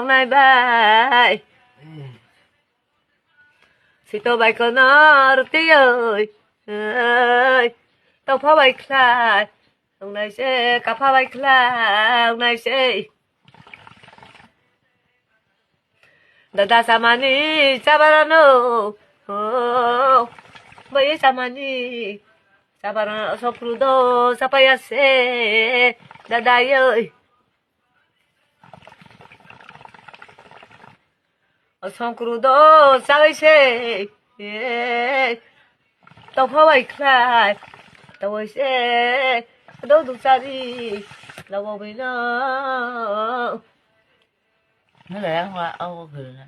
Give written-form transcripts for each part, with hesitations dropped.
ông này bài thì tôi bài có nó được tí ơi ơi tao phá bài khai ông này sẽ cả phá bài khai ông này sẽ Dada samani sabarano Bayi samani sabarano soprudo sapayase Dada ơi Songkrudo sagayse Tao phá bài khai Tao ơi sẽ đâu được xa đi đâu bao bây giờ nó lại ăn hoa Âu rồi nè.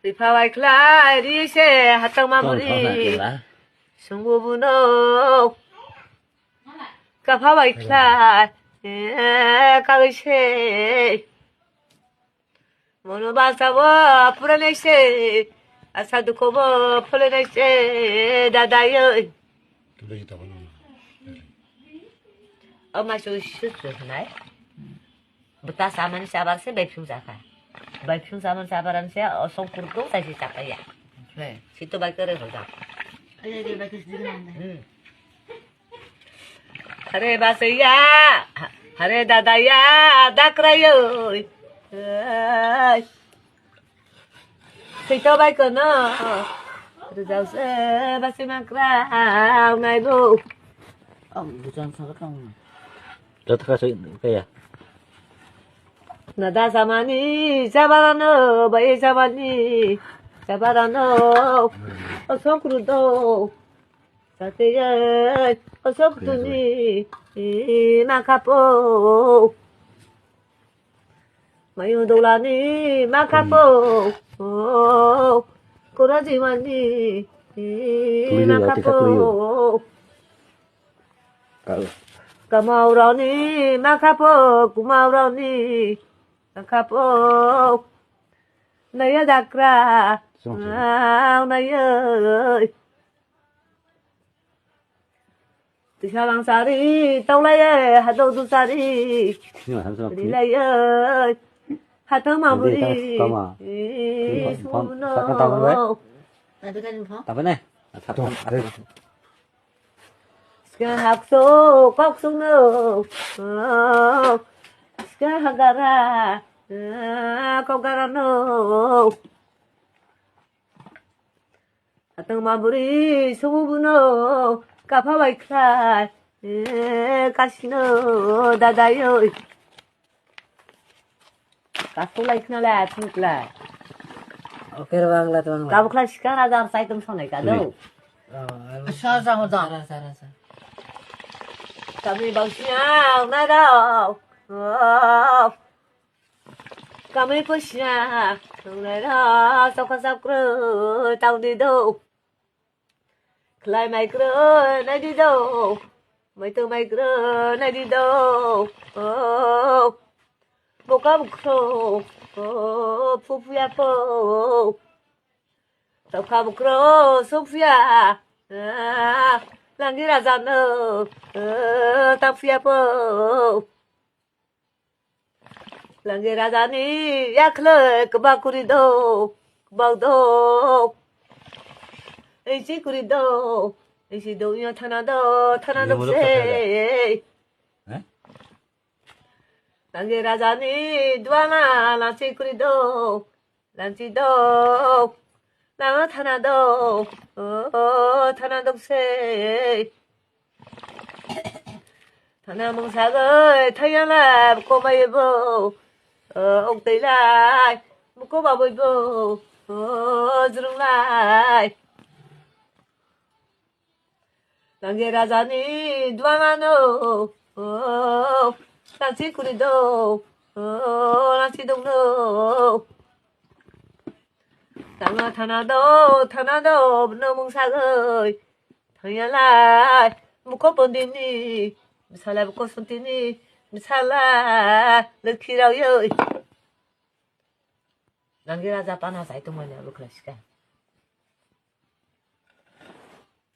Vì phá bài khai đi xe hạt tăng mà đi sống vô vô nâu cả phá bài khai các cái xe 모노 바사와 프라네세 아사도 코보 프라네세 다다요 돌리다 보는 엄마 저 실수 này buta saman sabar se bai phung saman sabaran se song kurdo sai chapa ya Vậy. situ bai kere hoja Đây đây bà cứ giữ làm hare basaya hare dadaya dakrayo situ bai kono rồi giờ sẽ bác sĩ mang ra ngày bu ông cứ cho sao không 저 타가서 그야 나다 사마니 자바라노 바이 자바니 자바라노 어서쿠르도 자테야 어서쿠르니 마카포 마요돌라니 마카포 코라지마니 마카포 까마우라니 마카포 구마우라니 마카포 나야 다크라 나야 티샤랑사리 떠라야 하도두사리 그냥 한 사람 리라야 하터마무리 잠깐 따면 왜? 나도 가는 거 따면에 좀 아래 학소 꼭숙노 하가라 꼭가라노 하등 마무리 소부노 까파바이크라 가시노 다다요 가솔라이크나라 아침클라 오케이 বাংলা তো বাংলা 까부클라 시카나자 사이tum 소네까 너 사자 하자 알았어 Kami bagsiya na daw. Kami po siya. Nung na sa kasakro. Tao đi đâu. Klay may kro na đi đâu. May tư may kro na đi đâu. Bộ cá bục kro. Phu phu ya po. Tao cá bục kro. Súc phu ya. Lagi raza no, tapia po. Lagi raza ni yakle kebakurido, kebakdo. Isi kurido, isi donya tanado se. Lagi raza ni duana lansi kurido, lansi do. 나가 타나도 타나독세 타나몽사가 타야라 꼬마이보 옥대라 꼬마보이보 주릉라이 랑게라자니 두아마노 랑치쿠리도 랑치동노 Tana tanado nomong sagay thayala muko bondini misala muko sontini misala lekirayo nangira japana sa ito mo niya lukrashka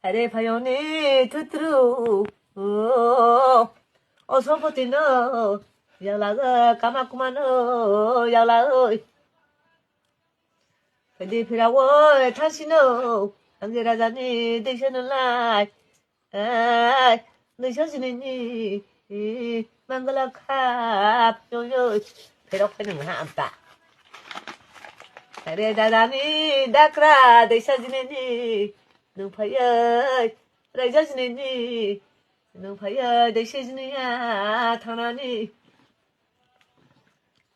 are payoni tutru 어서 버티너 Giờ là cama kumano, giờ là ơi. Phải đi phải đâu ơi, tháng xin đâu. Anh ra ra đi, đi xem lại. Đi xem gì đi. Mang cái là khắp, rồi ơi. Phải đâu phải đừng hạm tạ. Phải đi ra đi, đắc ra, đi xem gì đi. Đừng phải ơi, đi xem gì đi. Đừng phải ơi, đi xem gì đi, thằng nào đi.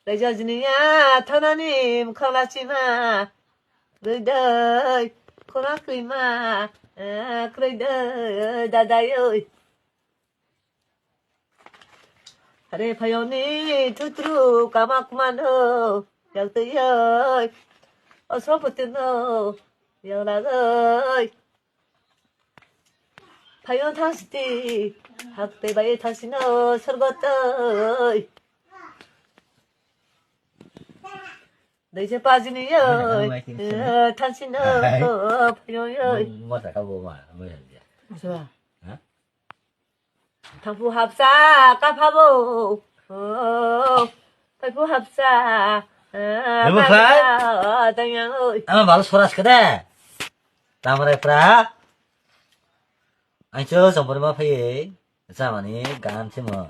레저지니야 터나님 커나치마 그래도 코나크리마 그래도 다다요 하래 파요니 투트루 까마쿠마노 약도요 어서부터노 여라거 파요 타시티 학대바에 타시노 설거떠 내 집 빠지니 당신은 필요요 Mất phải không mà mới là gì? 좋아. 당부 합사 까파보 발부 합사 여보, 당양 ơi Ama baru suara sekede. Tamare pra. Anh chưa xong rồi mà phải. Sao mà ní gan chứ mà.